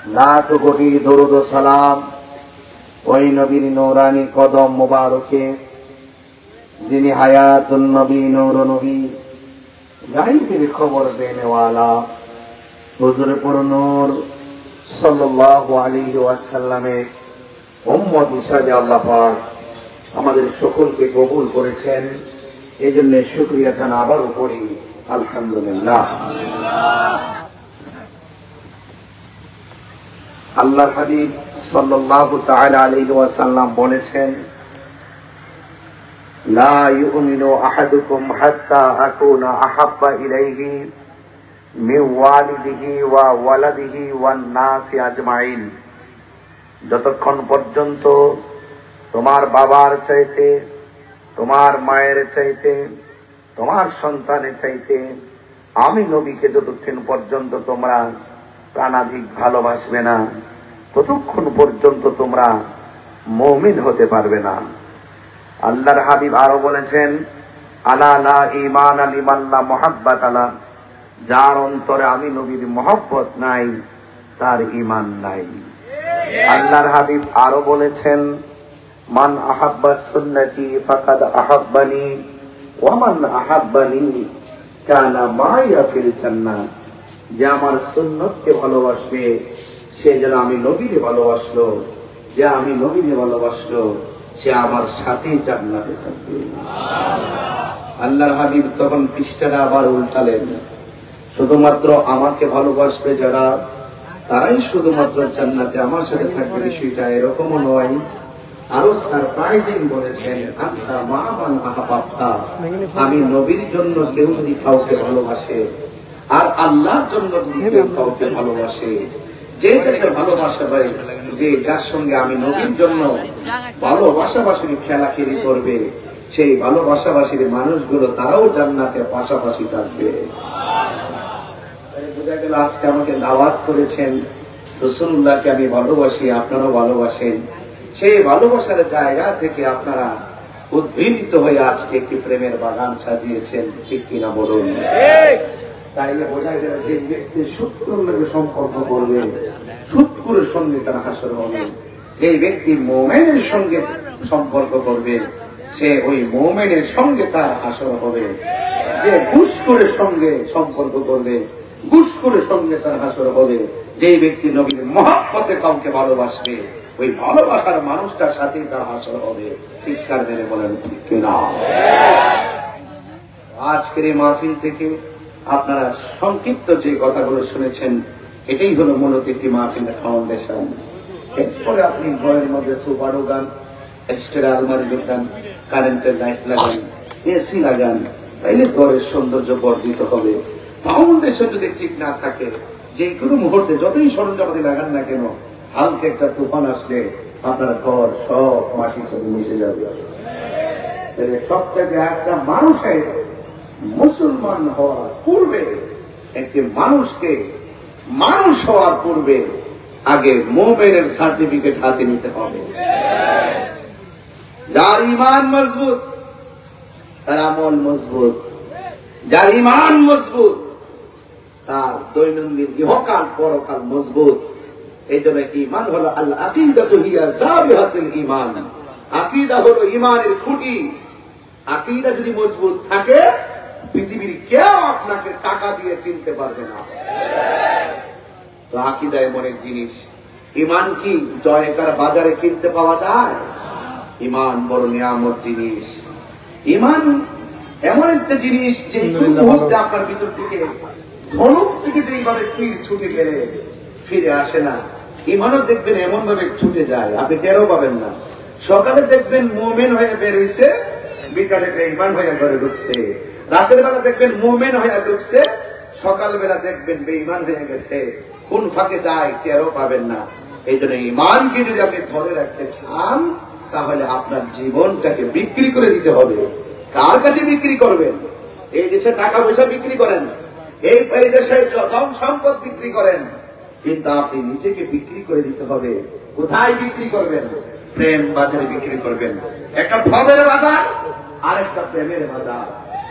লাখ কোটি দরুদ ও সালাম ওই নবীর নূরানি কদম মোবারকে, যিনি হায়াতুন নবী নূর নবী গায়বের খবর দেনেওয়ালা হুজুর পুর নূর সাল্লাল্লাহু আলাইহি ওয়াসাল্লামের উম্মত হিসেবে আল্লাহ পাক আমাদের সকলকে কবুল করেছেন। এই জন্য শুকরিয়া গান আবারও করি আলহামদুলিল্লাহ। আল্লাহর হাবিব সাল্লাল্লাহু তাআলা আলাইহি ওয়াসাল্লাম বলেছেন, লা ইউমিনু আহাদুকুম হাত্তা আকুনা আহাব্বা ইলাইহি মিন ওয়ালিদিহি ওয়া ওয়ালাদিহি ওয়ান নাসি আজমাইন। যতক্ষণ পর্যন্ত তোমার বাবার চাইতে, তোমার মায়ের চাইতে, তোমার সন্তানের চাইতে আমি নবীকে যতক্ষণ পর্যন্ত তোমরা প্রাণাধিক ভালোবাসবে না, ততক্ষণ পর্যন্ত তোমরা মুমিন হতে পারবে না। আল্লাহর হাবিব আরো বলেছেন, আলা লা ঈমান লিমান লা মুহাব্বাত আলা, যার অন্তরে আমি নবীর মহব্বত নাই তার ঈমান নাই। আল্লাহর হাবিব আরো বলেছেন, মান আহাব্বা সুন্নতি ফাকাদ আহাব্বানি ওয়া মান আহাব্বানি কানা মাইয়া ফিল জান্নাহ। যে আমার সুন্নতকে ভালোবাসবে সে যেন আমি নবীকে ভালোবাসলো, যে আমি নবীকে ভালোবাসলো সে আমার সাথেই জান্নাতে থাকবে। আল্লাহর হাবিব তখন পৃষ্ঠাটা আবার উল্টালেন, শুধুমাত্র আমাকে ভালোবাসবে যারা, তারাই শুধুমাত্র জান্নাতে আমার সাথে থাকবে, বিষয়টা এরকমও নয়। আরো সারপ্রাইজিং বলেছেন, আনতা মা মান আহাব্বাতা, আমি নবীর জন্য কেউ যদি কাউকে ভালোবাসে আর আল্লাহর জন্য যদি কেউ কাউকে ভালোবাসে, যে যাকে ভালোবাসা হয়, যে যার সঙ্গে আমি নবীর জন্য ভালোবাসাবাসীর খেলাখেলি করবে, সেই ভালোবাসাবাসীর মানুষগুলো তারাও জান্নাতে পাশাপাশি থাকবে। বোঝা গেল আজকে আমাকে দাওয়াত করেছেন, রাসূলুল্লাহকে আমি ভালোবাসি, আপনারাও ভালোবাসেন। সেই ভালোবাসার জায়গা থেকে আপনারা উদ্ভিদ হয়ে আজকে একটি প্রেমের বাগান সাজিয়েছেন, ঠিক কিনা বলুন? তাইলে বোঝা গেল যে ব্যক্তি শুক্রের সঙ্গে সম্পর্ক করবে, শুক্রের সঙ্গে তার হাসর হবে। এই ব্যক্তি মুমিনের সঙ্গে সম্পর্ক করবে, সে ওই মুমিনের সঙ্গে তার হাসর হবে। যে ঘুষখোরের সঙ্গে সম্পর্ক করবে, ঘুষখোরের সঙ্গে তার হাসর হবে। যে ব্যক্তি নবীর মহব্বতে কাউকে ভালোবাসবে, ওই ভালোবাসার মানুষটার সাথে তার হাসর হবে। চিৎকার মেরে বলেন ঠিক কিনা? আজকের এই মাহফিল থেকে আপনারা সংক্ষিপ্ত যে কথাগুলো শুনেছেন, এটাই হলো মূলত একটি মাহফিলের ফাউন্ডেশন। এরপরে আপনি ঘরের মধ্যে সোফা ঢোকান, এক্সট্রা আলমারি ঢোকান, কারেন্টের লাইট লাগান, এসি লাগান, তাইলে ঘরের সৌন্দর্য বর্ধিত হবে। ফাউন্ডেশন যদি ঠিক না থাকে, যে কোনো মুহূর্তে যতই সরঞ্জামাদি লাগান না কেন, হালকা একটা তুফান আসলে আপনার ঘর সব মাটির সাথে মিশে যাবে। সব থেকে একটা মানুষের মুসলমান হওয়ার পূর্বে, একটি মানুষকে মানুষ হওয়ার পূর্বে আগে মুমিনের সার্টিফিকেট হাতে নিতে হবে। যার ঈমান মজবুত তার আমল মজবুত, যার ঈমান মজবুত তার দৈনন্দিন ইহকাল পরকাল মজবুত। এই জন্য ঈমান হলো আল আকিদাতু হিয়া সাবিহাতুল ঈমান। আকীদা হলো ঈমানের খুঁটি। আকীদা যদি মজবুত থাকে, পৃথিবীর কেউ আপনাকে টাকা দিয়ে কিনতে পারবে না। তো আকীদা এমন এক জিনিস, ঈমান কি জয়কার বাজারে কিনতে পাওয়া যায়? ঈমান বড় নিয়ামত জিনিস। ঈমান এমন একটা জিনিস যে কোন মুহূর্তে আপনার ভিতর থেকে, ধনুক থেকে যেইভাবে তীর ছুটে গেলে ফিরে আসে না, ঈমানও দেখবেন এমন ভাবে ছুটে যায়, আপনি টেরও পাবেন না। সকালে দেখবেন মুমিন হয়ে বের হইছে, বিকালে বেঈমান হয়ে ঘরে ঢুকছে। রাতের বেলা দেখবেন মুমিন হয়ে ঢুকছে, সকাল বেলা দেখবেন বেঈমান হয়ে গেছে। কোন ফাঁকে যায় টেরও পাবেন না। এই জন্য ঈমানকে যদি আপনি ধরে রাখতে চান, তাহলে আপনার জীবনটাকে বিক্রি করে দিতে হবে। কার কাছে বিক্রি করবেন? এই দেশে টাকা পয়সা বিক্রি করেন, এই দেশে ধন সম্পদ বিক্রি করেন, কিন্তু আপনি নিজেকে বিক্রি করে দিতে হবে। কোথায় বিক্রি করবেন? প্রেম বাজারে বিক্রি করবেন। একটা ভবের বাজার আর একটা প্রেমের বাজার,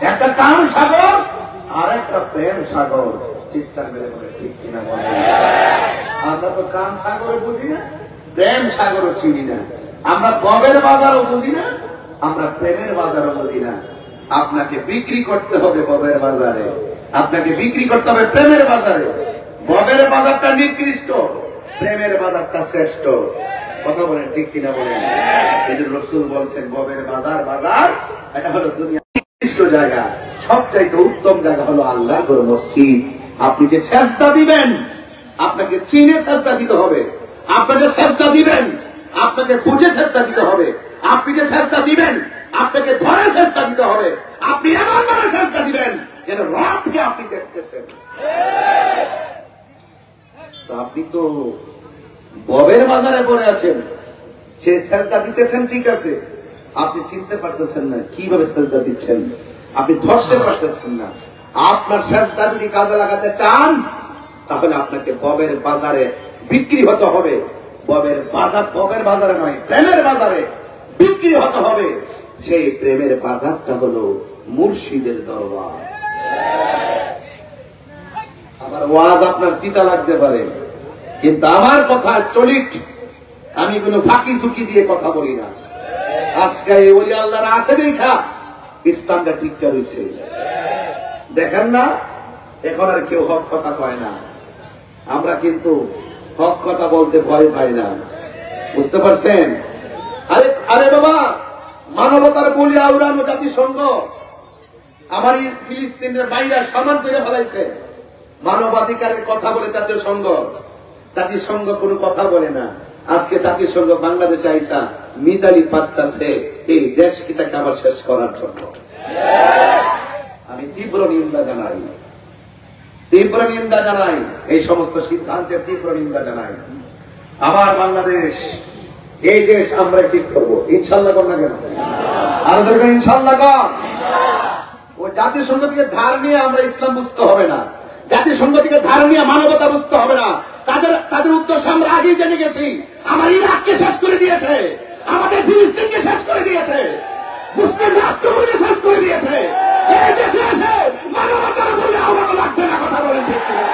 একটা কাম সাগর আর একটা প্রেম সাগর। চিৎকার মেরে বলে ঠিক কিনা বলেন? আমরা তো কাম সাগরে বুঝি না, প্রেম সাগরও চিনি না। আমরা ববের বাজারও বুঝি না, আমরা প্রেমের বাজারও বুঝি না। আপনাকে বিক্রি করতে হবে ববের বাজারে, আপনাকে বিক্রি করতে হবে প্রেমের বাজারে। ববের বাজারটা নিকৃষ্ট, প্রেমের বাজারটা শ্রেষ্ঠ। কথা বলেন ঠিক কিনা বলেন? এই যে রাসূল বলছেন ববের বাজার, বাজার এটা হলো দুনিয়ার নিকৃষ্ট জায়গা। সবচাইতে উত্তম জায়গা হলো আল্লাহর মসজিদ। আপনি যে সেজদা দিবেন, আপনাকে চিনে সেজদা দিতে হবে। আপনাকে সেজদা দিবেন, আপনাকে বুঝে সেজদা দিতে হবে। আপনি যে সেজদা দিবেন, আপনাকে ধরে সেজদা দিতে হবে। আপনি এমন ভাবে সেজদা দিবেন যেন রবকে আপনি দেখতেছেন। তো আপনি তো ববের বাজারে পড়ে আছেন, সে সেজদা দিতেছেন ঠিক আছে, আপনি চিনতে পারতেছেন না কিভাবে সেজদা দিচ্ছেন, আপনি ধরতে পারতেছেন না। আপনার সেজদা যদি কাজে লাগাতে চান তাহলে আপনাকে ববের বাজারে বিক্রি হতে হবে। ববের বাজারে নয়, প্রেমের বাজারে বিক্রি হতে হবে। সেই প্রেমের বাজারটা হলো মুর্শিদের দরবার। আমার ওয়াজ আপনার তিতা লাগতে পারে, কিন্তু আমার কথা চলিট, আমি কোনো ফাঁকি ঝুঁকি দিয়ে কথা বলি না। আজকে এই ওলি আল্লাহর আছে দেখা ইসলামটা ঠিকঠাক হয়েছে। দেখেন না, এখন আর কেউ হক কথা কয় না। আমরা কিন্তু হক কথা বলতে ভয় পাই না, বুঝতে পারছেন? আরে আরে বাবা, মানবতার বলি আওড়ানো জাতিসংঘ আমার এই ফিলিস্তিনের বাইরে সমান করে ফেলাইছে। মানবাধিকারের কথা বলে জাতিসংঘ কোনো কথা বলে না। আজকে জাতিসংঘ বাংলাদেশে আইসা মিতালি পাত্তাছে এই দেশটাকে আবার শেষ করার জন্য। আমি তীব্র নিন্দা জানাই, এই সমস্ত সিদ্ধান্তের তীব্র নিন্দা জানাই। আমার বাংলাদেশ, এই দেশ আমরা ঠিক করবো ইনশাল্লাহ। কর না কেন? আর ইনশাল্লাহ কর। ওই জাতিসংঘ থেকে ধার নিয়ে আমরা ইসলাম বুঝতে হবে না, জাতিসংঘ থেকে ধার নিয়ে মানবতা বুঝতে হবে না। তাদের উদ্দেশ্য আমরা আগেই জেনে গেছি। আমার ইরাককে শেষ করে দিয়েছে, আমাদের ফিলিস্তিনকে শেষ করে দিয়েছে, মুসলিম রাষ্ট্রগুলিকে শেষ করে দিয়েছে। এই দেশে এসে মানবতার বলে আমাকে লাগবে না। কথা বলেন ঠিক কিনা?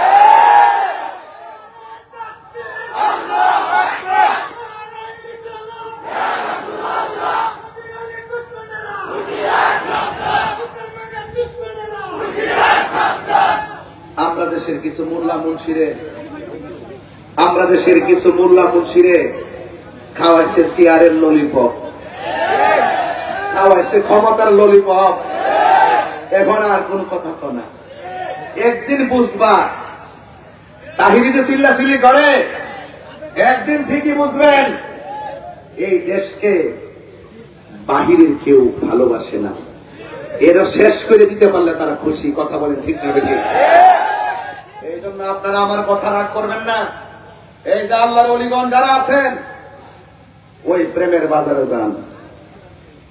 আমরা দেশের কিছু মোল্লা মুন্সিরে খাওয়াইছে চেয়ারের ললিপপ, খাওয়াইছে ক্ষমতার ললিপপ। এখন আর কোন কথা কয় না। একদিন বুঝবা, তাহিরি যে চিল্লাচিল্লি করে, একদিন ঠিকই বুঝবেন এই দেশকে বাহিরের কেউ ভালোবাসে না। এরা শেষ করে দিতে পারলে তারা খুশি। কথা বলেন ঠিক না বেশি? এই জন্য আপনারা আমার কথা রাগ করবেন না। এই যে আল্লাহর ওলিগণ যারা আছেন, ওই প্রেমের বাজারে যান।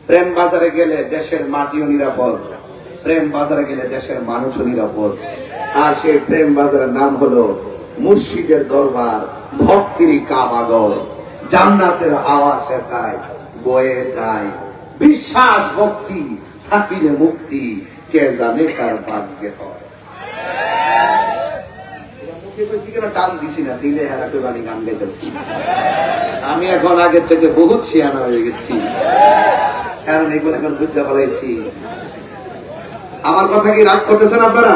প্রেম বাজারে গেলে দেশের মাটিও নিরাপদ, প্রেম বাজারে গেলে দেশের মানুষও নিরাপদ। আর সেই প্রেম বাজারের নাম হলো মুর্শিদের দরবার, ভক্তির কাবাগর, জান্নাতের আওয়াজ একাই বয়ে যায়। বিশ্বাস ভক্তি থাকিলে মুক্তি, কে জানে কার ভাগ্যে হয়। টান দিছি না, দিলে হারাকে বাড়ি গান গাইতেছি। আমি এখন আগের থেকে বহুত শিয়ানা হয়ে গেছি, কারণ এগুলো এখন বুঝতে পারছি। আমার কথা কি রাগ করতেছেন আপনারা?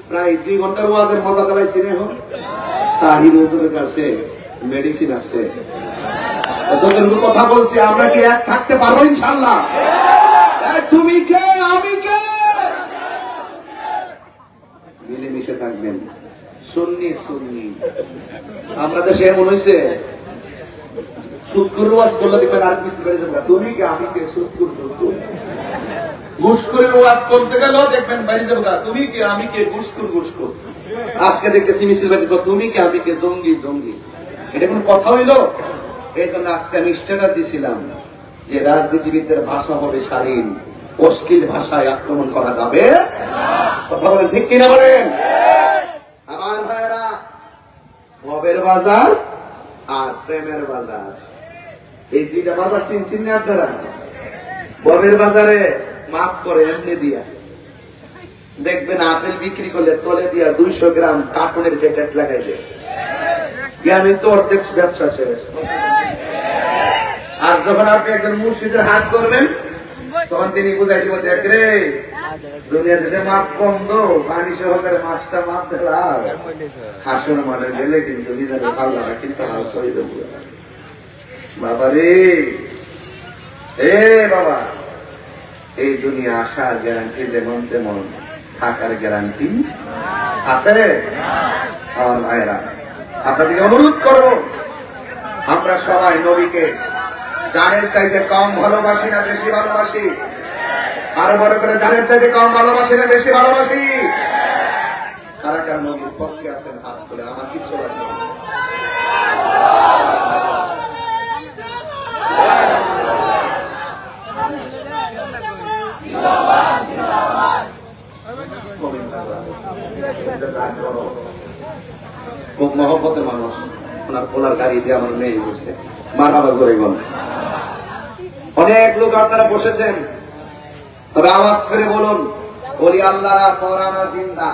প্রায় 2 ঘন্টার ওয়াজের মজা চালাইছি না। এখন তাহির হুজুরের কাছে মেডিসিন আছে, কথা বলছি। আমরা কি এক থাকতে পারবো ইনশাআল্লাহ? তুমি কে আমি কে, মিলেমিশে থাকবেন। সুন্নি আমরা দেশে এমন হয়েছে, সুৎকুর ওয়াজ করলে দেখবেন আর কিছু বেড়ে যাবে। তুমি কে আমি কে, সুৎকুর ঘুষখোরের ওয়াজ করতে গেলেও দেখবেন বাইরে যাবে। তুমি কে আমি কে, ঘুষখোর। আজকে দেখতেছি মিছিল বাজি, তুমি কে আমি কে, জঙ্গি। এটা কোন কথা হইল? এই জন্য আজকে আমি স্ট্যাটাস দিছিলাম যে রাজনীতিবিদদের ভাষা হবে স্বাধীন, অশ্লীল ভাষায় আক্রমণ করা যাবে। কথা বলেন ঠিক কিনা বলেন? আমার ভাইয়েরা, ববের বাজার আর প্রেমের বাজার, এই 2টা বাজার চিনছেন না আপনারা? ববের বাজারে মাপ করে এমনি দিয়া দেখবেন আপেল বিক্রি করলে তলে দিয়া 200 গ্রাম কার্টুনের প্যাকেট লাগাই দেয়। জ্ঞানী তো অর্ধেক ব্যবসা শেষ। আর যখন আপনি একজন মুর্শিদের হাত করবেন তখন তিনি বুঝাই দিব, দেখ রে দুনিয়াতে যে মাপ কম দো, পানি সহকারে মাছটা মাপ দিলাম, হাসন মাঠে গেলে কিন্তু মিজানের পাল্লাটা কিন্তু হাল ছড়িয়ে দেবো। বাবা রে, এ বাবা, এই দুনিয়া আসার গ্যারান্টি যেমন তেমন, থাকার গ্যারান্টি আছে। আমার ভাইরা, আপনাদেরকে অনুরোধ করব, আমরা সবাই নবীকে জানের চাইতে কম ভালোবাসি না বেশি ভালোবাসি? আরো বড় করে, জানের চাইতে কম ভালোবাসি না বেশি ভালোবাসি? কারা কারা নবীর পক্ষে আছেন হাত তুলে? আমার কিচ্ছু লাগবে না। খুব মহব্বতের মানুষ, ওনার পোলার গাড়ি দিয়ে আমার মেয়ে করছে, মারহাবা জোরে গন। অনেক লোক আপনারা বসেছেন, তবে আওয়াজ করে বলুন, বলি আল্লাহরা পরানা জিন্দা,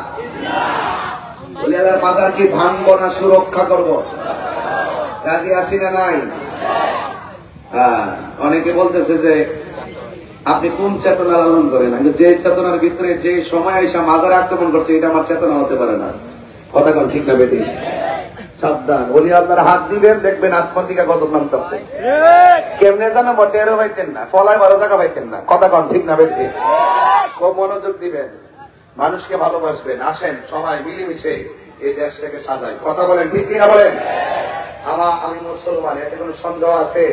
বলি আল্লাহর বাজার কি ভাঙবো না সুরক্ষা করবো? রাজি আছি না নাই? অনেকে বলতেছে যে আপনি কোন চেতনা লালন করেন? আমি যে চেতনার ভিতরে যে সময় এসে মাজারে আক্রমণ করছে, এটা আমার চেতনা হতে পারে না। কথা কোন ঠিক না বেটি? সাবধান, বলি আল্লাহর হাত দিবেন, দেখবেন আসমান দিকে গজব নামতেছে। কেমনে জানা বটেরও পাইতেন না, ফলায় ভালো জায়গা পাইতেন না। কথা কোন ঠিক না বেটি? খুব মনোযোগ দিবেন, মানুষকে ভালোবাসবেন। আসেন সবাই মিলেমিশে এই দেশটাকে সাজাই। কথা বলেন ঠিক কিনা বলেন? আমি মুসলমান, এতে কোনো সন্দেহ আছে?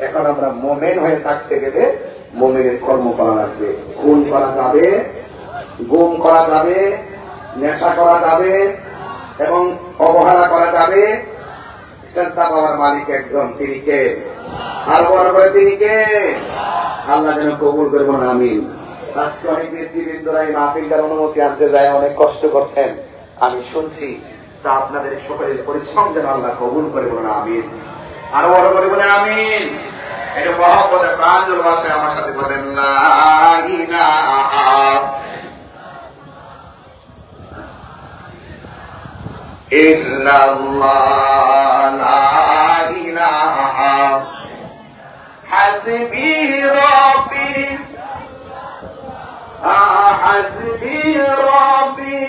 এখন আমরা মোমেন হয়ে থাকতে গেলে মোমেনের কর্ম করা লাগবে। খুন করা যাবে, গুম করা যাবে, নেশা করা যাবে এবং অবহেলা করা যাবে। চেষ্টা পাওয়ার মালিক একজন, তিনি কে? আর বড় করে তিনি কে? আল্লাহ যেন কবুল করবো না। আমিন। আজকে অনেক নেতৃবৃন্দরা এই মাহফিলটার অনুমতি আনতে যায়, অনেক কষ্ট করছেন, আমি শুনছি। তা আপনাদের সকলের পরিশ্রম যেন আল্লাহ কবুল করে বলেন আমিন। আরো বড় করে বলে আমিন। এটা মহব্বতের প্রাঞ্জল ভাষায় আমার সাথে বলেন লা ইলাহা ইল্লাল্লাহ, লা ইলাহা হাসবি রাব্বি হাসবি রাব্বি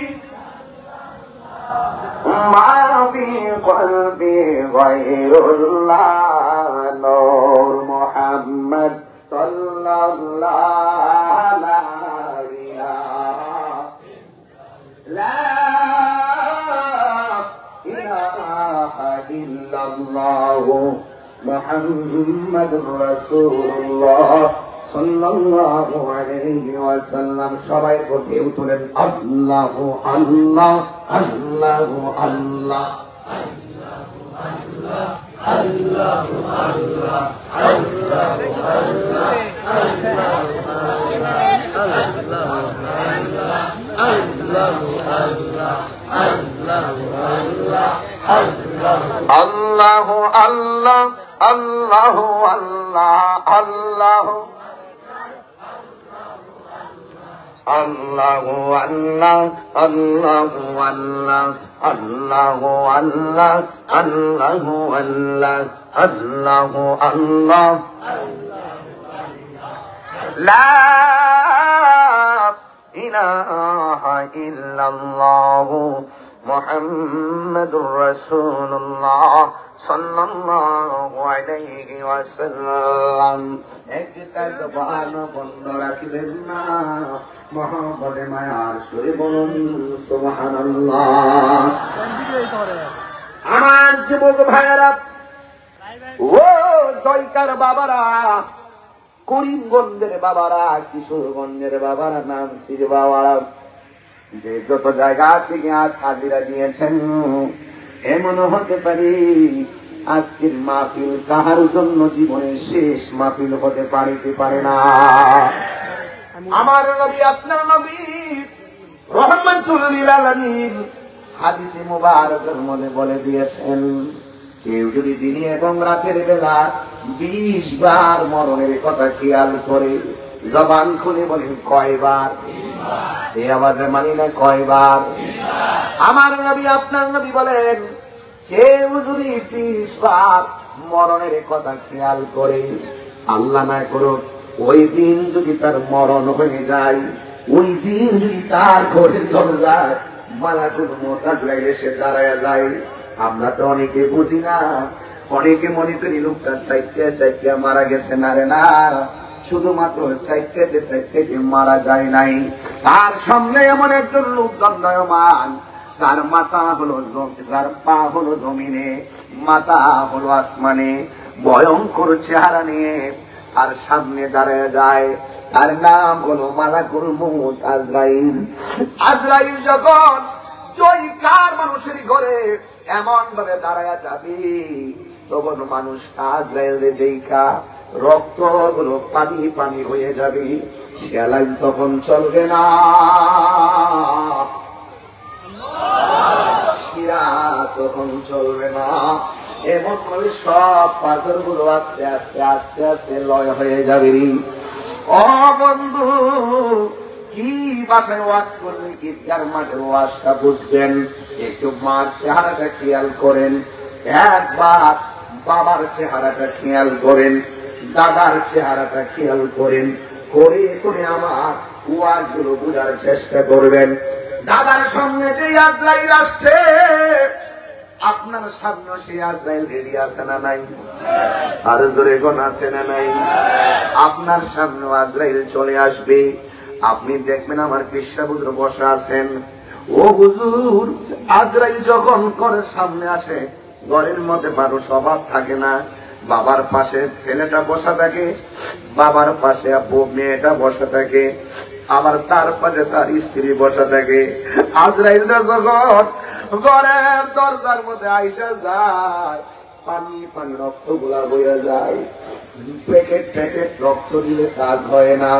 মা ফি কলবি গায়রুল্লাহ, নূর মুহাম্মদ সাল্লাল্লাহু আলাইহি লা ইলাহা ইল্লাল্লাহ মুহাম্মাদুর রাসূলুল্লাহ সাল্লাল্লাহু আলাইহি ওয়াসাল্লাম। সবাই ঢেউ তুলেন আল্লাহু আল্লাহ, আল্লাহু আল্লাহ, আল্লাহু আল্লাহ, আল্লাহু আল্লাহ, আল্লাহু আল্লাহ, আল্লাহু আল্লাহ, আল্লাহু আল্লাহ, আল্লাহু আল্লাহ, আল্লাহু আল্লাহ, আল্লাহু আল্লাহু আল্লাহ, আল্লাহু আল্লাহ, আল্লাহু আল্লাহ, আল্লাহু আল্লাহ, আল্লাহু আল্লাহ, লা ইলাহা ইল্লাল্লাহ মুহাম্মাদুর রাসূলুল্লাহ সাল্লাল্লাহু আলাইহি ওয়াসাল্লাম। একটা জবান বন্ধ রাখবেন না, মহব্বতে মায়ার সুরে বলুন সুবহানাল্লাহ। আমার যুবক ভাইয়েরা, ও জয়কার বাবারা, করিমগঞ্জের বাবারা, কিশোরগঞ্জের বাবারা, নাম শ্রী বাবারা, যে যত জায়গা থেকে আজ হাজিরা দিয়েছেন, এমন হতে পারে আজকের মাহফিল কাহার জন্য জীবনের শেষ মাহফিল হতে পারে না। আমার নবী, আপনার নবী রাহমাতুল লিল আলামিন হাদিসে মুবারকের মধ্যে বলে দিয়েছেন, কেউ যদি দিনে এবং রাতের বেলা 20 বার মরণের কথা খেয়াল করে, জবান খুলে বলেন কয়বার? এই আওয়াজে মানি না কয়বার? আমার নবী, আপনার নবী বলেন, কেউ যদি 20 বার মরণের কথা খেয়াল করে, আল্লাহ না করুক ওই দিন যদি তার মরণ হয়ে যায়, ওই দিন যদি তার ঘরের দরজায় মালাকুল মউত আজরাইল এসে দাঁড়ায় যায়, আমরা তো অনেকে বুঝি না, অনেকে মনে করি লোকটা চাইতে মারা গেছে। না রে না, শুধুমাত্র চাইতে মারা যায় নাই, তার সামনে এমন একজন লোক দণ্ডায়মান, যার মাথা হলো যার পা হলো জমিনে, মাথা হলো আসমানে, ভয়ঙ্কর চেহারা নিয়ে তার সামনে দাঁড়ায় যায়। তার নাম হলো মালাকুল মউত আজরাইল। আজরাইল যখন জয়কার মানুষের ঘরে এমন ভাবে দাঁড়ায় যাবে, তখন মানুষ আজরাইল দেখা রক্ত গুলো পানি পানি হয়ে যাবে, সেলাইন তখন চলবে না, শিরা তখন চলবে না, এমন ভাবে সব পাথর গুলো আস্তে আস্তে আস্তে আস্তে লয় হয়ে যাবে। ও বন্ধু, কি বাসায় ওয়াজ করলে ঈদগার মাঠের ওয়াজটা বুঝবেন, একটু মার চেহারাটা খেয়াল করেন, একবার বাবার চেহারাটা খেয়াল করেন, দাদার চেহারাটা খেয়াল করেন, করে করে আমার ওয়াজ গুলো বুঝার চেষ্টা করবেন। দাদার সামনে যে আজরাইল আসছে, আপনার সামনে সেই আজরাইল রেডি আছে না নাই? আর জোরে কোন আছে না নাই? আপনার সামনে আজরাইল চলে আসবে, আপনি দেখবেন আমার কৃষ্ণপুত্র বসে আছেন। ও হুজুর, আজরাইল যখন ঘরের সামনে আসে, ঘরের মধ্যে মানুষ অভাব থাকে না, বাবার পাশে ছেলেটা বসা থাকে, বাবার পাশে মেয়েটা বসা থাকে, আবার তার পাশে তার স্ত্রী বসা থাকে। আজরাইলরা যখন ঘরের দরজার মধ্যে আইসা যায়, পানি পানি রক্ত গুলা বইয়া যায়, প্যাকেট রক্ত দিলে কাজ হয় না,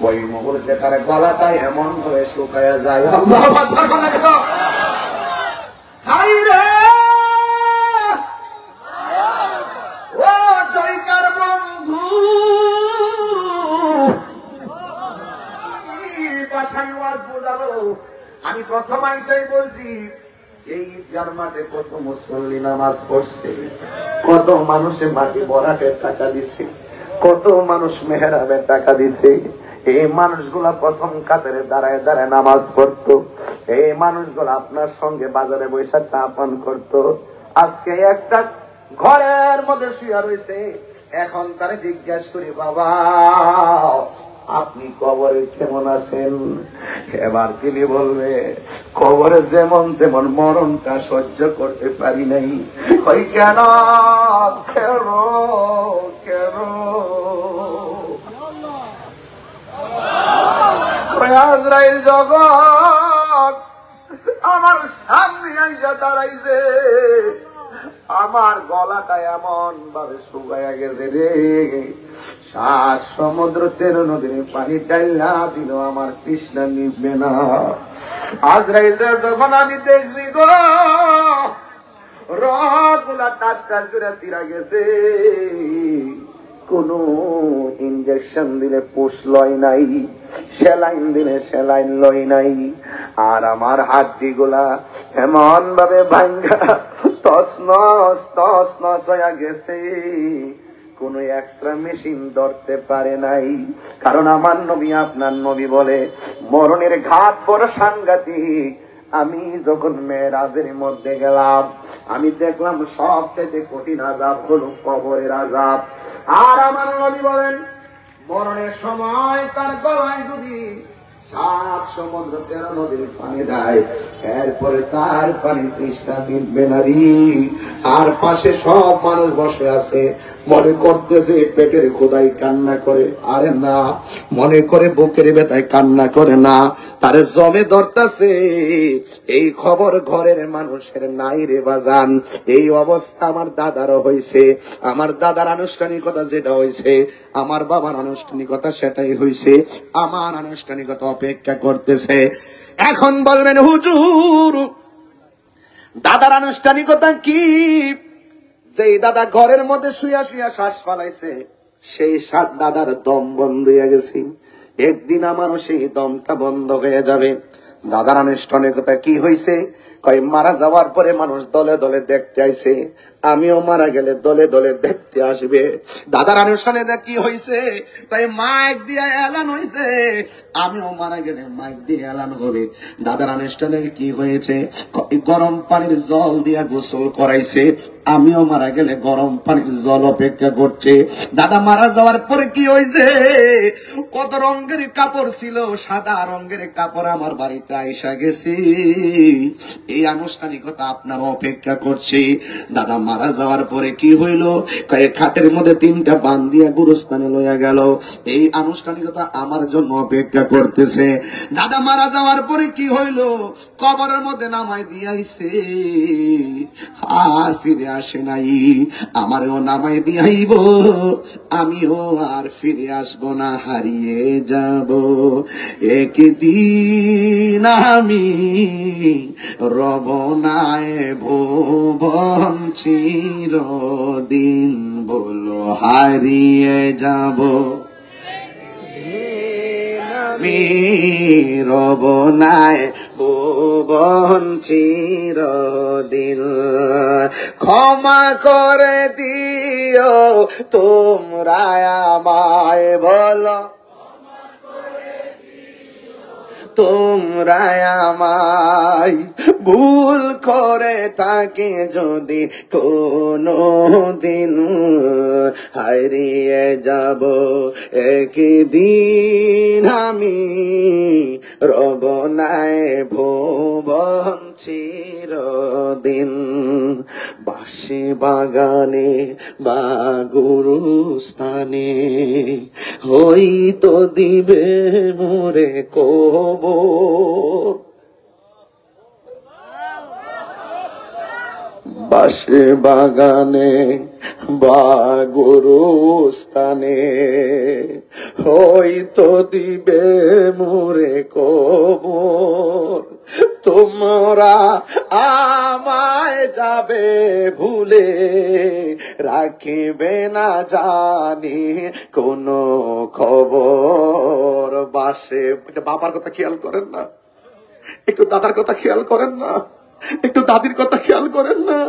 ওই মুহূর্তে তার গলাটা এমন ভাবে শুকায়া যায়। আল্লাহু আকবার বলে তো, হাই রে ও জয়কার বন্ধু, বাসায় ওয়াজ বোঝাবো। আমি প্রথম আইসাই বলছি, এই ঈদগার মাঠে কত মুসল্লি নামাজ পড়ছে, কত মানুষে মাটি বরাটের টাকা দিছে, কত মানুষ মেহরাবের টাকা দিছে। এই মানুষগুলা প্রথম কাতারে দাঁড়ায় দাঁড়ায় নামাজ পড়তো, এই মানুষগুলা আপনার সঙ্গে বাজারে বৈশা চা পান করতো। আজকে একটা ঘরের মধ্যে শুয়ে রয়েছে, এখন তারা জিজ্ঞাসা করি, বাবা আপনি কবরে কেমন আছেন? এবার তিনি বলবে, কবরে যেমন তেমন, মরণটা সহ্য করতে পারি নাই। ওই কেন কেন কেন? আজরাইল জগৎ আমার সামনে আইসা দাঁড়াইছে, আমার গলাটা এমন ভাবে শুকাইয়া গেছে রে, 7 সমুদ্র 13 নদীর পানি ডাইলা দিল, আমার তৃষ্ণা নিবে না। আজরাইলরা যখন আমি দেখছি গো, রগুলা টাস টাস করে চিরা গেছে, কোন ইনজেকশন দিলে পুষ লয় নাই, সেলাইন দিলে সেলাইন লয় নাই, আর আমার হাড্ডি গুলা এমন ভাবে ভাঙ্গা তছনছ হয়ে গেছে, কোন এক্সট্রা মেশিন ধরতে পারে নাই। কারণ আমার নবী আপনার নবী বলে, মরণের ঘাট বড় সাংঘাতিক। আমি যখন মেরাজের মধ্যে গেলাম, আমি দেখলাম সবচেয়ে কঠিন আযাব হলো কবরের আযাব। আর আমার নবী বলেন, মরণের সময় তার গলায় যদি 7 সমুদ্র 13 নদীর পানি দেয়, এরপরে তার পানি তৃষ্ণা মিটবে না রে। আর পাশে সব মানুষ বসে আছে, মনে করতেছে পেটের খোদাই কান্না করে, আরে না, মনে করে বুকের ব্যথায় কান্না করে না, তারে জমে ধরতেছে। এই খবর ঘরের মানুষের নাই রে বাজান। এই অবস্থা আমার দাদারও হয়েছে, আমার দাদার আনুষ্ঠানিকতা যেটা হয়েছে, আমার বাবার আনুষ্ঠানিকতা সেটাই হয়েছে, আমার আনুষ্ঠানিকতা অপেক্ষা করতেছে। এখন বলবেন হুজুর, দাদার আনুষ্ঠানিকতা কি? যেই দাদা ঘরের মধ্যে শুয়া শুয়া শ্বাস ফালাইছে, সেই দাদার দম বন্ধ হয়ে গেছে। একদিন আমারও সেই দমটা বন্ধ হয়ে যাবে। দাদার আনুষ্ঠানিকতা কি হয়েছে? কয় মারা যাওয়ার পরে মানুষ দলে দলে দেখতে আইছে, আমিও মারা গেলে দলে দলে দেখতে আসবে। দাদার আনুষ্ঠানিকতা কি হয়েছে? তাই মাইক দিয়ে এলান হয়েছে, আমিও মারা গেলে মাইক দিয়ে এলান হবে। দাদার আনুষ্ঠানিক কি হয়েছে? গরম পানির জল দিয়া গোসল করাইছে, আমিও মারা গেলে গরম পানির জল অপেক্ষা করছে। দাদা মারা যাওয়ার পরে কি হয়েছে? কত রঙের কাপড় ছিল, সাদা রঙের কাপড় আমার বাড়িতে আইসা গেছে। এই আনুষ্ঠানিকতা আপনার অপেক্ষা করছে। দাদা মারা যাওয়ার পরে কি হইল? খাটের মধ্যে 3টা বান দিয়া গুরুস্থানে লইয়া গেল। এই আনুষ্ঠানিকতা আমার জন্য অপেক্ষা করতেছে। দাদা মারা যাওয়ার পরে কি হইল? কবরের মধ্যে নামাই দিয়াইছে, আর ফিরে আসে নাই। আমারও নামাই দিয়াইব, আমিও আর ফিরে আসবো না, হারিয়ে যাব। একদিন আমি রব নায় ভুবন চিরদিন, বলো হারিয়ে যাব। আমি রব নায় ভুবন চিরদিন, ক্ষমা করে দিও তোমরা আমায়, বলো তোমরা আমায়। ভুল করে থাকি যদি কোনো দিন, হারিয়ে যাব একদিন আমি রব নায় ভুবন চিরদিন। বাঁশি বাগানে বা গুরুস্থানে হইতো দিবে মোরে কবর। বাঁশি বাগানে বা গুরুস্থানে হইতো দিবে মোরে কবর। তোমরা আমায় যাবে ভুলে, রাখিবে না জানি কোনো খবর। বাসে বাবার কথা খেয়াল করেন না, একটু দাদার কথা খেয়াল করেন না, একটু দাদির কথা খেয়াল করেন না,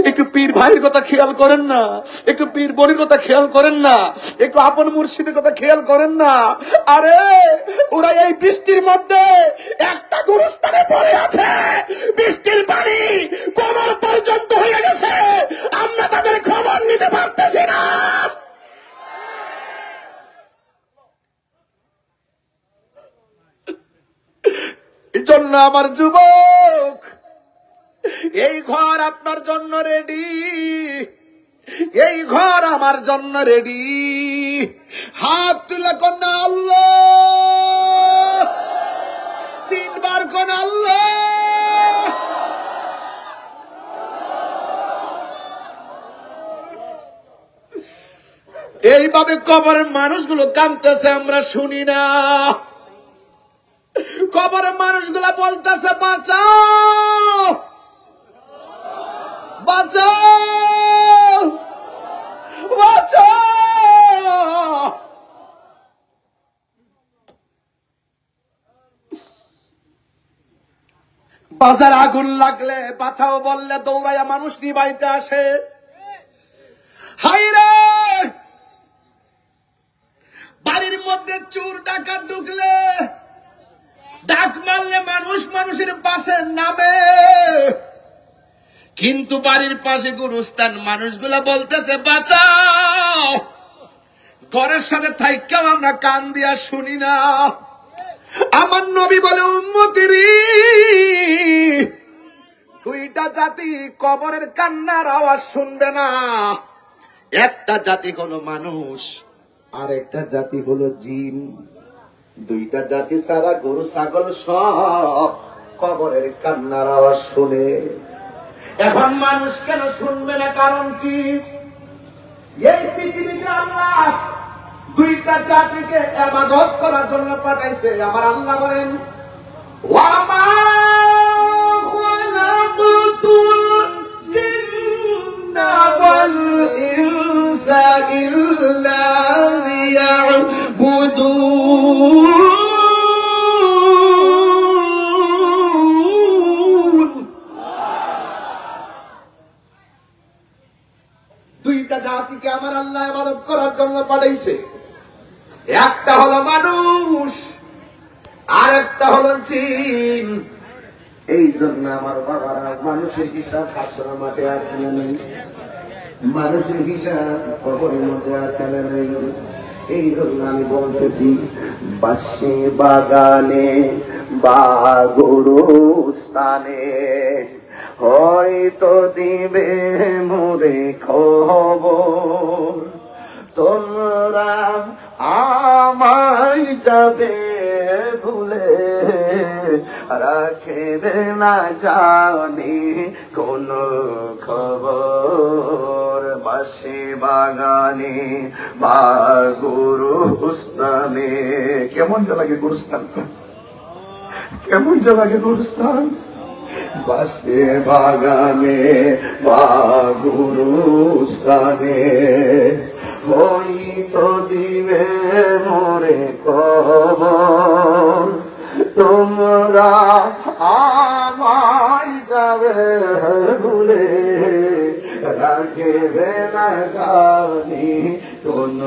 একটু পীর ভাইয়ের কথা খেয়াল করেন না, একটু পীর বোনের কথা খেয়াল করেন না, একটু আপন মুর্শিদের কথা খেয়াল করেন না। আরে ওরা এই বৃষ্টির মধ্যে একটা গুরুস্থানে পড়ে আছে, বৃষ্টির পানি কোমর পর্যন্ত হয়ে গেছে, আমরা তাদের খবর নিতে পারতেছি না। এই জন্য আমার যুবক, এই ঘর আপনার জন্য রেডি, এই ঘর আমার জন্য রেডি। হাত তুলে কন্যা আল্লাহ, 3 বার কোন আল্লাহ। এইভাবে কবরের মানুষগুলো কাঁদতেছে, আমরা শুনি না। কবরের মানুষগুলা বলতেছে বাঁচাও বাঁচাও বাঁচাও। বাজার আগুন লাগলে বাঁচাও বললে দৌড়াইয়া মানুষ নিবাইতে আসে। হায়রে বাড়ির মধ্যে চোর ডাকাত ঢুকলে ডাক মারলে মানুষ মানুষের পাশে নামে, কিন্তু বাড়ির পাশে গুরুস্থান, মানুষগুলা বলতেছে বাঁচাও। ঘরের সাথে থাইকাও আমরা কান দিয়া শুনি না। আমার নবী বলে উম্মতিরি, 2টা জাতি কবরের কান্নার আওয়াজ শুনবে না। একটা জাতি হলো মানুষ, আর একটা জাতি হলো জিন। 2টা জাতি ছাড়া গরু ছাগল সব কবরের কান্নার আওয়াজ শুনে। এখন মানুষ কেন শুনবে না? কারণ কি? এই পৃথিবীতে আল্লাহ 2টা জাতিকে ইবাদত করার জন্য পাঠাইছে। আমার আল্লাহ বলেন, ওয়া মা খালাকুতুল জিন্না ওয়াল ইনসা ইল্লা লিয়াবুদুন। দুইটা জাতিকে আমার আল্লাহ ইবাদত করার জন্য পাঠাইছে। একটা হলো মানুষ, আর একটা হলো জিন। এই জন্য আমার বাবারা, মানুষের হিসাব হাসরের মাঠে আছে না নেই? মানুষের হিসাব কবরের মধ্যে আছে না নেই? এই জন্য আমি বলতেছি, বাসে বাগানে বা গরুস্থানে হয়তো দিবে মোরে খবর, তোমরা আমায় যাবে ভুলে, রাখবে না জানি কোন খবর। বাসে বাগানে বা গুরুস্থানে, কেমন যে লাগে গুরুস্থান, কেমন যে লাগে গুরুস্থান। বাসে বাগানে বা গুরুস্থানে হয়তো দিবে মোরে খবর, তোমরা আমায় যাবে ভুলে, রাখবে না জানি কোন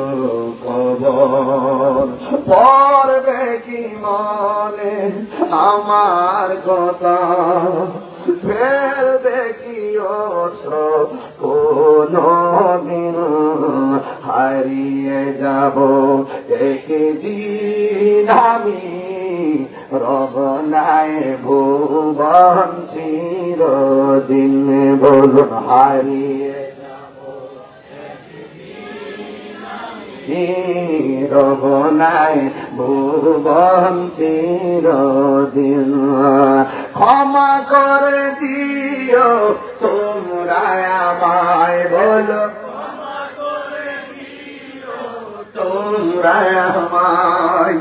খবর। পড়বে কি মনে আমার কথা, ফেলবে কি অস্ত্র কোন দিন, হারিয়ে যাব একদিন আমি, রব নাই ভুবন চিরদিন। বলুন হারিয়ে যাব রব নাই ভুবন চিরদিন। ক্ষমা করে দিও তোমরা আমায়, বলো তোমরা আমায়,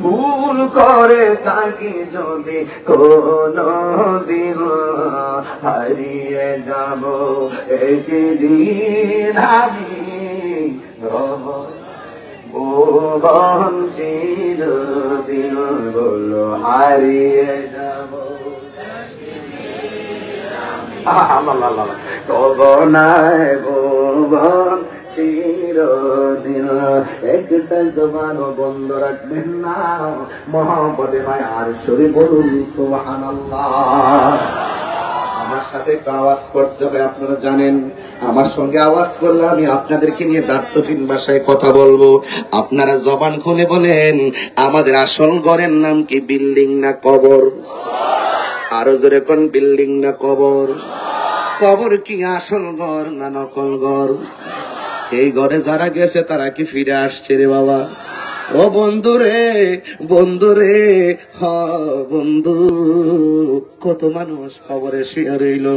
ভুল করে থাকি যদি কোনো দিন, হারিয়ে যাব একদিন আমি, ভুবন চিরদিন। বলো হারিয়ে যাব তবু নাই ভুবন চিরদিন। একটা জবান বন্ধ রাখবেন না, মহব্বতে ভাই আর শরীফ বলুন সুবহানাল্লাহ। আমার সাথে একটু আওয়াজ করতে হবে, আপনারা জানেন আমার সঙ্গে আওয়াজ করলে আমি আপনাদেরকে নিয়ে দার্থহীন ভাষায় কথা বলবো। আপনারা জবান খুলে বলেন, আমাদের আসল ঘরের নাম কি, বিল্ডিং না কবর? আরো জোরে কোন, বিল্ডিং না কবর? কবর কি আসল ঘর না নকল ঘর? এই ঘরে যারা গেছে তারা কি ফিরে আসছে রে বাবা? ও বন্ধু রে, বন্ধু রে, হ বন্ধু, কত মানুষ খবরে শুয়ে রইল।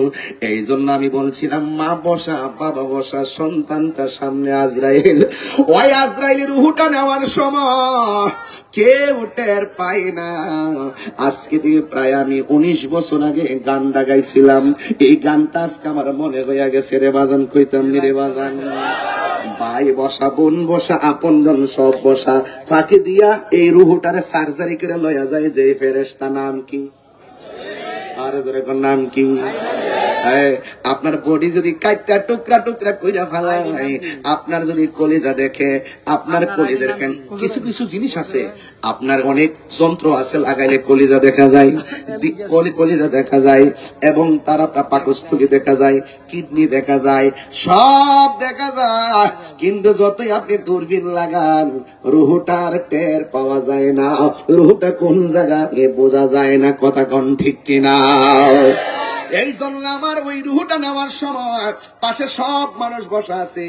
এই জন্য আমি বলছিলাম, মা বসা, বাবা বসা, সন্তানটা সামনে আজরাইল। ওই আজরাইলের রুহটা নেওয়ার সময় কেউ টের পায় না। আজকে দিয়ে প্রায় আমি 19 বছর আগে গানটা গাইছিলাম। এই গানটা আজকে আমার মনে হইয়া গেছে রে বাজান, কইতাম নি রে বাজান। ভাই বসা, বোন বসা, আপন জন সব বসা, ফাঁকি দিয়া এই রুহটারে সার্জারি করে লয়া যায় যে ফেরেশতা, নাম কি? আর জোরে কোন, নাম কি? আপনার বডি যদি কাটটা টুকরা টুকরা কইরা ফেলায়, আপনার যদি কলিজা দেখে, আপনার কলি দেখেন, কিছু কিছু জিনিস আছে, আপনার অনেক যন্ত্র আছে লাগাইলে কলিজা দেখা যায়, কলিজা দেখা যায়, এবং তার আপনার পাকস্থলী দেখা যায়, কিডনি দেখা যায়, সব দেখা যায়। কিন্তু যতই আপনি দূরবীন লাগান, রুহটার টের পাওয়া যায় না। রুহটা কোন জায়গায় বোঝা যায় না। কথা কোন ঠিক কিনা? এই জন্য আমার ওই রুহটা নেওয়ার সময় পাশে সব মানুষ বসা আছে,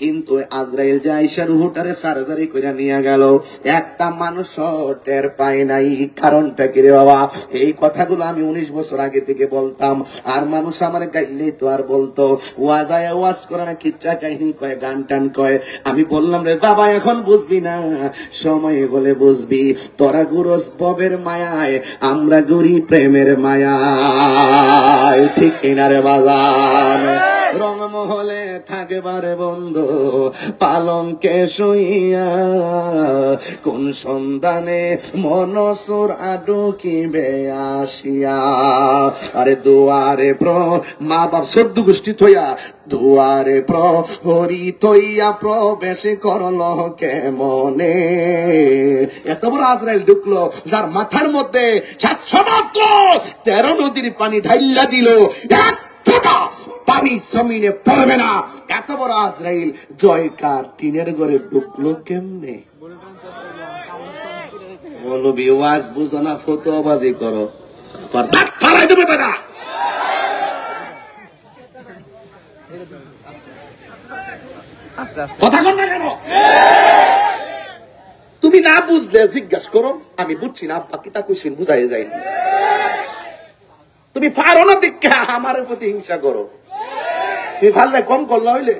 কিন্তু আজরাইল যে আইসা রুহটারে সার্জারি করে নিয়ে গেল, একটা মানুষ টের পায় নাই। কারণটা কি রে বাবা? এই কথাগুলো আমি 19 বছর আগে থেকে বলতাম, আর মানুষ আমার গাইলেই তো আর বলতো ওয়াজায় ওয়াজ করে না, কিচ্ছা কাহিনী কয়, গান টান কয়। আমি বললাম রে বাবা, এখন বুঝবি না, সময় হলে বুঝবি। তোরা গুরস ববের মায়ায়, আমরা গুরি প্রেমের মায়া। ঠিক কিনা রে বাজান? রংমহলে থাকবারে বন্ধু পালঙ্কে শুইয়া, কোন সন্ধানে মনসুর আডুকিবে আসিয়া। আরে দুয়ারে মা বাপ সদ্য গোষ্ঠী থইয়া, দুয়ারে প্রহরী থইয়া প্রবেশ করল কেমনে। এত বড় আজরাইল ঢুকলো যার মাথার মধ্যে 700 মাত্র 13 নদীর পানি ঢাইলা দিল, পানি জমিনে পড়বে না। এত বড় আজরাইল জয়কার টিনের ঘরে ঢুকলো কেমনে? মৌলবি ওয়াজ বুঝো না, ফতোয়াবাজি করো, সাফার দাঁত ফালাই দেবে না। কথা কর না কেন? তুমি না বুঝলে জিজ্ঞাসা করো, আমি বুঝছি না আব্বা কিতা কইছেন বুঝাই যায়নি। তুমি পারো না দেখে আমার প্রতি হিংসা করো, তুমি পারলে কম করলে হইলে।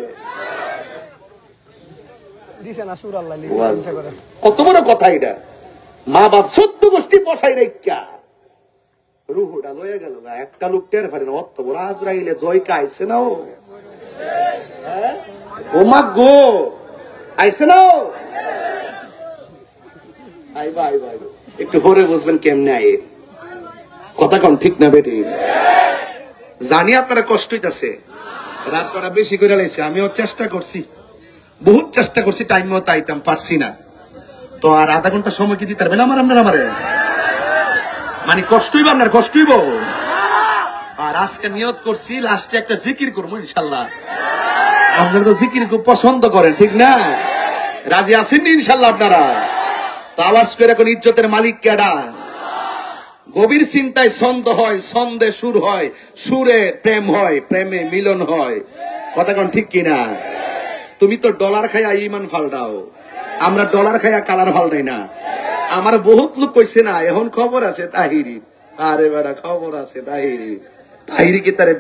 কত বড় কথা এটা, মা বাপ 14 গোষ্ঠী বসাই রেখা রুহুটা লয়ে গেল, একটা লোক টের পারে না। অত বড় আজরাইলে জয়কা আইছে না, ও মা গো আইছে না, আইবা আইবা আইবা, একটু পরে বুঝবেন কেমনে আই। কথা কম ঠিক না বেটি? জানি আপনারা কষ্ট হইতাছে, রাত করা বেশি করে লাইছে, আমিও চেষ্টা করছি, বহুত চেষ্টা করছি, টাইম মতো আইতাম, পারছি না। তো আর আধা ঘন্টা সময় কি দিতে পারবেন আমার? আপনার আমারে মানে কষ্ট হইব, আপনার কষ্ট হইব। আর আজকে নিয়ত করছি লাস্টে একটা জিকির করবো ইনশাল্লাহ। আপনারা তো জিকির খুব পছন্দ করেন, ঠিক না? রাজি আছেন ইনশাল্লাহ আপনারা? তো আওয়াজ করে এখন ইজ্জতের মালিক কেডা? গভীর চিন্তায় ছন্দ হয়, ছন্দে সুর হয়, সুরে প্রেম হয়, প্রেমে মিলন হয়। কথা কোন ঠিক কিনা? তুমি তো ডলার খাইয়া ইমান ফালদাও, আমরা ডলার খাইয়া কালার ফালদাই না। আমার বহুত লোক কইছে না এখন খবর আছে তাহিরি, আরে বেড়া খবর আছে তাহিরি, তাহিরি কি তারে